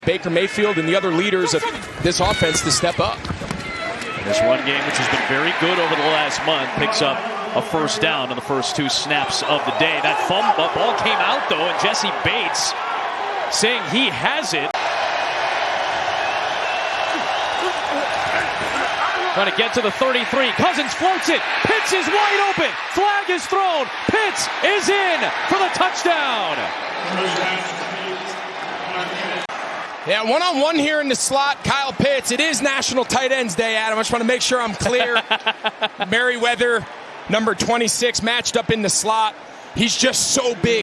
Baker Mayfield and the other leaders of this offense to step up. This run game, which has been very good over the last month, picks up a first down in the first 2 snaps of the day. That ball came out, though, and Jesse Bates saying he has it. Trying to get to the 33. Cousins floats it. Pitts is wide open. Flag is thrown. Pitts is in for the touchdown. Yeah, one-on-one here in the slot. Kyle Pitts. It is National Tight Ends Day, Adam. I just want to make sure I'm clear. Merriweather, number 26, matched up in the slot. He's just so big.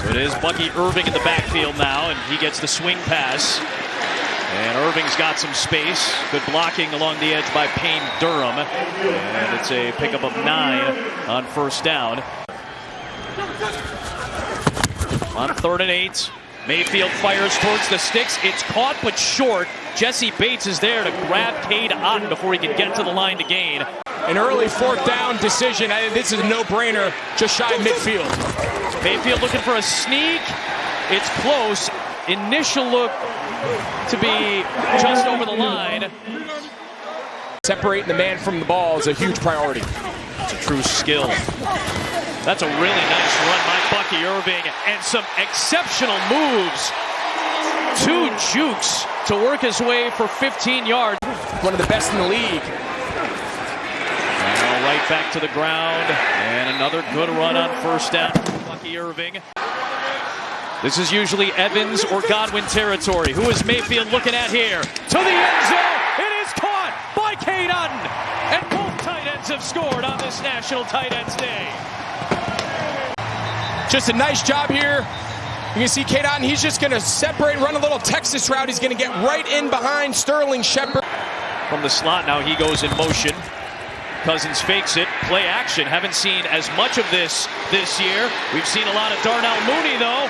It is Bucky Irving in the backfield now, and he gets the swing pass. And Irving's got some space. Good blocking along the edge by Payne Durham. And it's a pickup of 9 on first down. On 3rd and 8, Mayfield fires towards the sticks. It's caught but short. Jesse Bates is there to grab Cade Otton before he can get to the line to gain. An early 4th down decision. This is a no-brainer, just shy of midfield. Mayfield looking for a sneak. It's close. Initial look to be just over the line. Separating the man from the ball is a huge priority. It's a true skill. That's a really nice run by Bucky Irving and some exceptional moves. 2 jukes to work his way for 15 yards. One of the best in the league. Now right back to the ground, and another good run on first down for Bucky Irving. This is usually Evans or Godwin territory. Who is Mayfield looking at here? To the end zone. It is caught by Cade Otton. And both tight ends have scored on this National Tight Ends Day. Just a nice job here. You can see Cade Otton, he's just going to separate, run a little Texas route. He's going to get right in behind Sterling Shepard. From the slot now he goes in motion. Cousins fakes it. Play action. Haven't seen as much of this year. We've seen a lot of Darnell Mooney, though,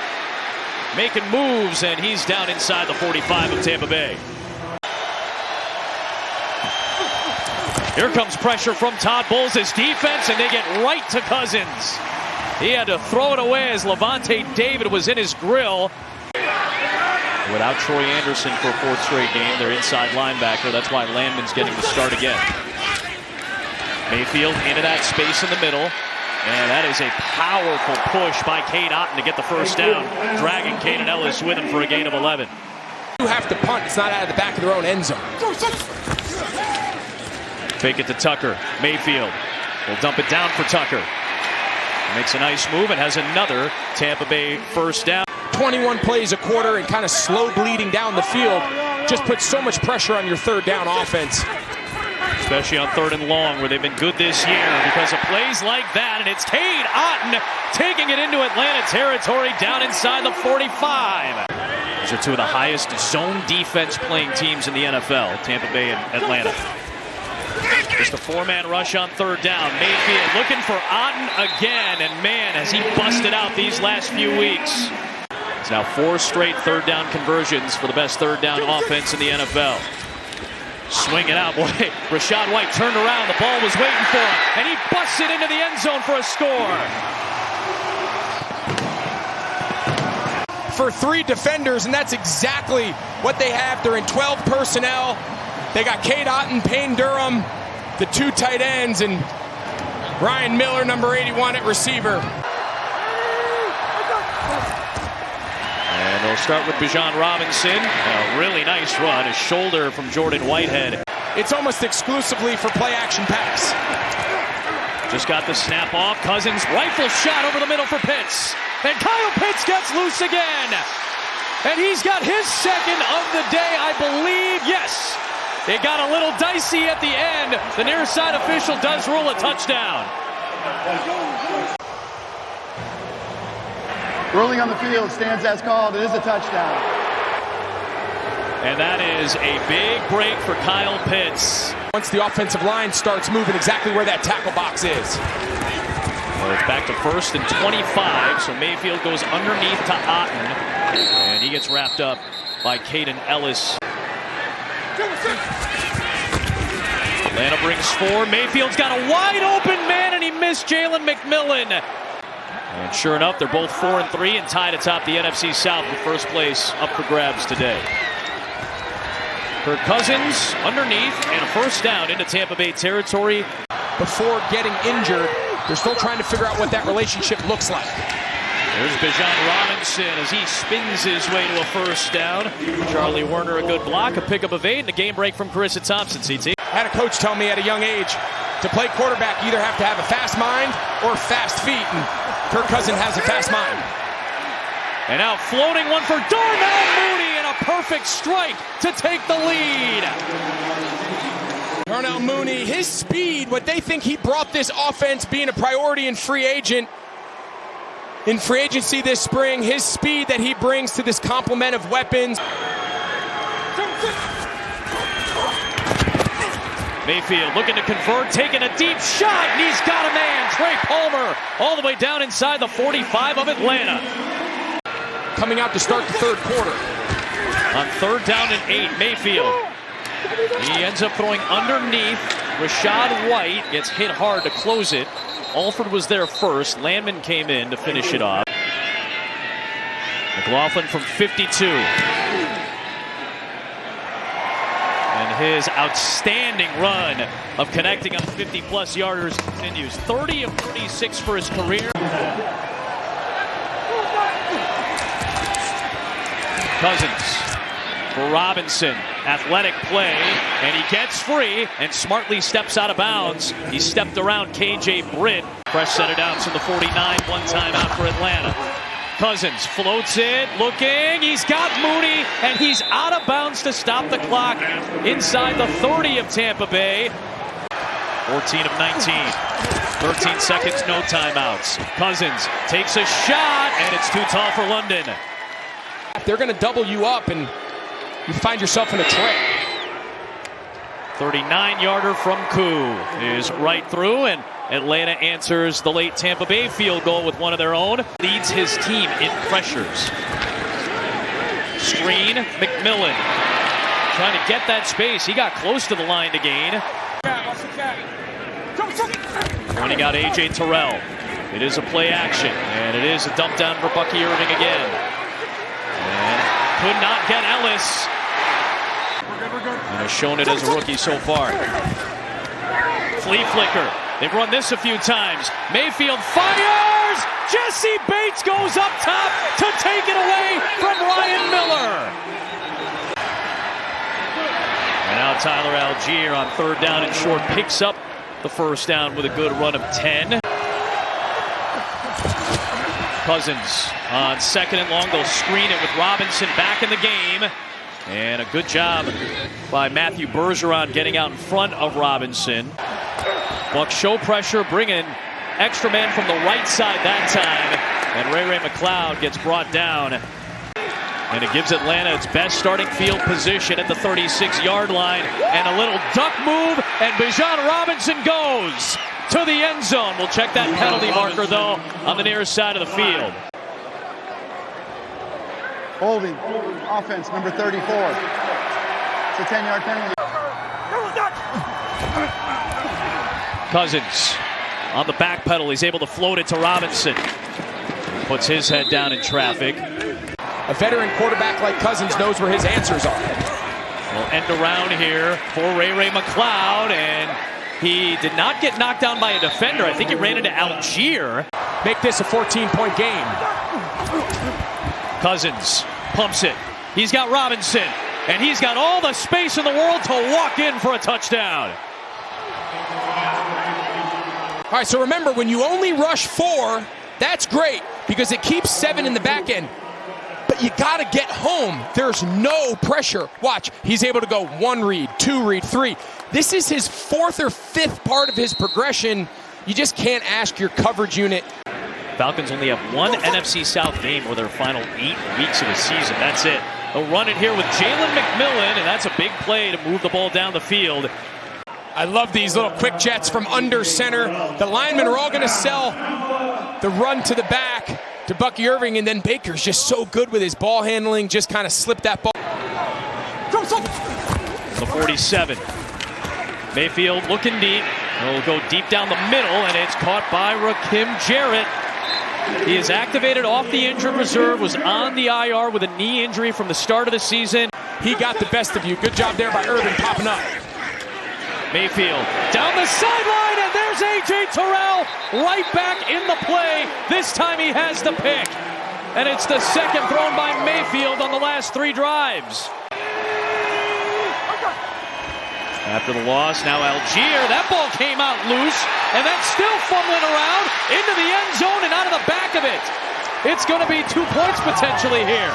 making moves, and he's down inside the 45 of Tampa Bay. Here comes pressure from Todd Bowles' defense, and they get right to Cousins. He had to throw it away as Levante David was in his grill. Without Troy Anderson for a 4th straight game, their inside linebacker. That's why Landman's getting the start again. Mayfield into that space in the middle. And that is a powerful push by Cade Otton to get the first down, dragging Kaden Ellis with him for a gain of 11. You have to punt. It's not out of the back of their own end zone. Fake it to Tucker. Mayfield will dump it down for Tucker. Makes a nice move and has another Tampa Bay first down. 21 plays a quarter and kind of slow bleeding down the field. Just puts so much pressure on your 3rd down offense. Especially on 3rd and long, where they've been good this year because of plays like that. And it's Cade Otton taking it into Atlanta territory down inside the 45. These are 2 of the highest zone defense playing teams in the NFL, Tampa Bay and Atlanta. Just a 4-man rush on 3rd down. Mayfield looking for Otton again, and man, has he busted out these last few weeks. It's now 4 straight 3rd down conversions for the best 3rd down offense in the NFL. Swing it out, boy. Rachaad White turned around. The ball was waiting for him, and he busts it into the end zone for a score. For 3 defenders, and that's exactly what they have. They're in 12 personnel. They got Cade Otton, Payne Durham, the 2 tight ends, and Ryan Miller, number 81 at receiver. And they'll start with Bijan Robinson. A really nice run. A shoulder from Jordan Whitehead. It's almost exclusively for play-action pass. Just got the snap off. Cousins, rifle shot over the middle for Pitts. And Kyle Pitts gets loose again. And he's got his 2nd of the day, I believe. Yes. It got a little dicey at the end. The near side official does rule a touchdown. Ruling on the field stands as called. It is a touchdown. And that is a big break for Kyle Pitts. Once the offensive line starts moving exactly where that tackle box is. Well, it's back to 1st and 25, so Mayfield goes underneath to Otton. And he gets wrapped up by Kaden Ellis. Atlanta brings 4. Mayfield's got a wide open man, and he missed Jalen McMillan. And sure enough, they're both 4-3 and tied atop the NFC South with first place up for grabs today. Kirk Cousins underneath and a first down into Tampa Bay territory. Before getting injured, they're still trying to figure out what that relationship looks like. There's Bijan Robinson as he spins his way to a first down. Charlie Werner a good block, a pickup of 8, and a game break from Carissa Thompson, CT. I had a coach tell me at a young age, to play quarterback, you either have to have a fast mind or fast feet, and Kirk Cousins has a fast mind. And now floating one for Darnell Mooney, and a perfect strike to take the lead. Darnell Mooney, his speed, what they think he brought this offense being a priority in free agency this spring, his speed that he brings to this complement of weapons. Mayfield looking to convert, taking a deep shot, and he's got a man. Trey Palmer all the way down inside the 45 of Atlanta. Coming out to start the third quarter. On 3rd down and 8, Mayfield. He ends up throwing underneath. Rashad White gets hit hard to close it. Alford was there first. Landman came in to finish it off. McLaughlin from 52. And his outstanding run of connecting on 50-plus yarders continues. 30 of 36 for his career. Cousins for Robinson. Athletic play, and he gets free and smartly steps out of bounds. He stepped around KJ Britt. Fresh set it out to the 49, one timeout for Atlanta. Cousins floats it, looking, he's got Mooney, and he's out of bounds to stop the clock inside the 30 of Tampa Bay. 14 of 19, 13 seconds, no timeouts. Cousins takes a shot, and it's too tall for London. They're going to double you up, and you find yourself in a trap. 39-yarder from Koo is right through, and Atlanta answers the late Tampa Bay field goal with one of their own. Leads his team in pressures. Screen, McMillan trying to get that space. He got close to the line to gain. Pointing out A.J. Terrell. It is a play action, and it is a dump down for Bucky Irving again. And could not get Ellis. And has shown it as a rookie so far. Flea flicker. They've run this a few times. Mayfield fires! Jesse Bates goes up top to take it away from Ryan Miller. And now Tyler Algier on 3rd down and short picks up the first down with a good run of 10. Cousins on 2nd and long. They'll screen it with Robinson back in the game. And a good job by Matthew Bergeron getting out in front of Robinson. Bucs show pressure, bringing extra man from the right side that time. And Ray McLeod gets brought down. And it gives Atlanta its best starting field position at the 36-yard line. And a little duck move, and Bijan Robinson goes to the end zone. We'll check that penalty marker, though, on the near side of the field. Holding. Offense, number 34. It's a 10-yard penalty. Cousins on the back pedal. He's able to float it to Robinson. Puts his head down in traffic. A veteran quarterback like Cousins knows where his answers are. We'll end around here for Ray McLeod, and he did not get knocked down by a defender. I think he ran into Algier. Make this a 14-point game. Cousins pumps it. He's got Robinson, and he's got all the space in the world to walk in for a touchdown. All right, so remember, when you only rush 4, that's great because it keeps 7 in the back end. But you got to get home. There's no pressure. Watch, he's able to go 1 read, 2 read, 3. This is his 4th or 5th part of his progression. You just can't ask your coverage unit. Falcons only have 1 NFC South game for their final 8 weeks of the season. That's it. They'll run it here with Jalen McMillan, and that's a big play to move the ball down the field. I love these little quick jets from under center. The linemen are all going to sell the run to the back to Bucky Irving, and then Baker's just so good with his ball handling, just kind of slipped that ball. The 47. Mayfield looking deep. It'll go deep down the middle, and it's caught by Rakim Jarrett. He is activated off the injured reserve, was on the IR with a knee injury from the start of the season. He got the best of you. Good job there by Urban popping up. Mayfield down the sideline, and there's A.J. Terrell right back in the play. This time he has the pick. And it's the second thrown by Mayfield on the last 3 drives. After the loss, now Algier. That ball came out loose, and that's still fumbling around into the end zone and out of the back of it. It's going to be 2 points potentially here.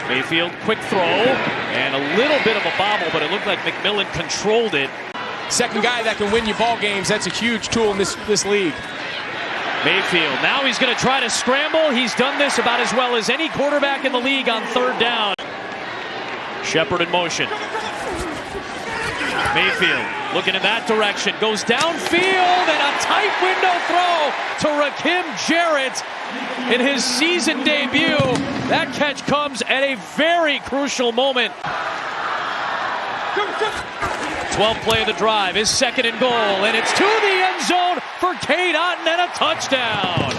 Mayfield, quick throw, and a little bit of a bobble, but it looked like McMillan controlled it. Second guy that can win you ball games. That's a huge tool in this league. Mayfield, now he's going to try to scramble. He's done this about as well as any quarterback in the league on third down. Shepard in motion. Mayfield looking in that direction, goes downfield, and a tight window throw to Rakim Jarrett in his season debut. That catch comes at a very crucial moment. 12th play of the drive is second and goal, and it's to the end zone for Cade Otton and a touchdown.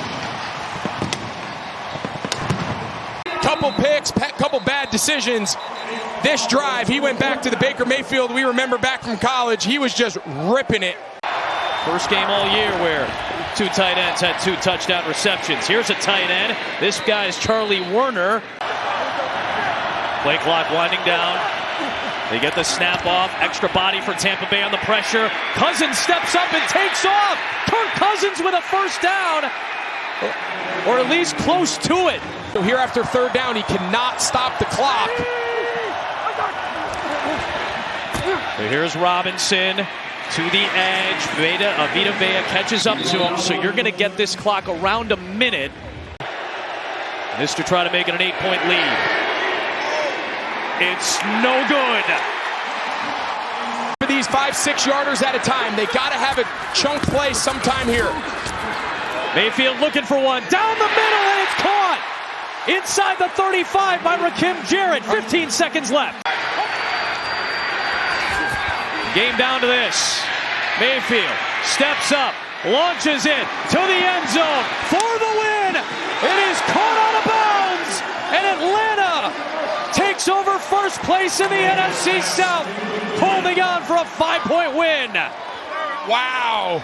Couple picks, couple bad decisions. This drive, he went back to the Baker Mayfield we remember back from college. He was just ripping it. First game all year where 2 tight ends had 2 touchdown receptions. Here's a tight end. This guy is Charlie Werner. Play clock winding down. They get the snap off. Extra body for Tampa Bay on the pressure. Cousins steps up and takes off. Kirk Cousins with a first down, or at least close to it. So here after third down, he cannot stop the clock. So here's Robinson to the edge. Vita Vea catches up to him, so you're going to get this clock around a minute. This to try to make it an 8-point lead. It's no good. For these 5-6 yarders at a time, they got to have a chunk play sometime here. Mayfield looking for one down the middle, and it's caught inside the 35 by Rakim Jarrett. 15 seconds left. Game down to this. Mayfield steps up, launches it to the end zone for the win. It is caught out of bounds, and Atlanta takes over first place in the NFC South, holding on for a 5-point win. Wow.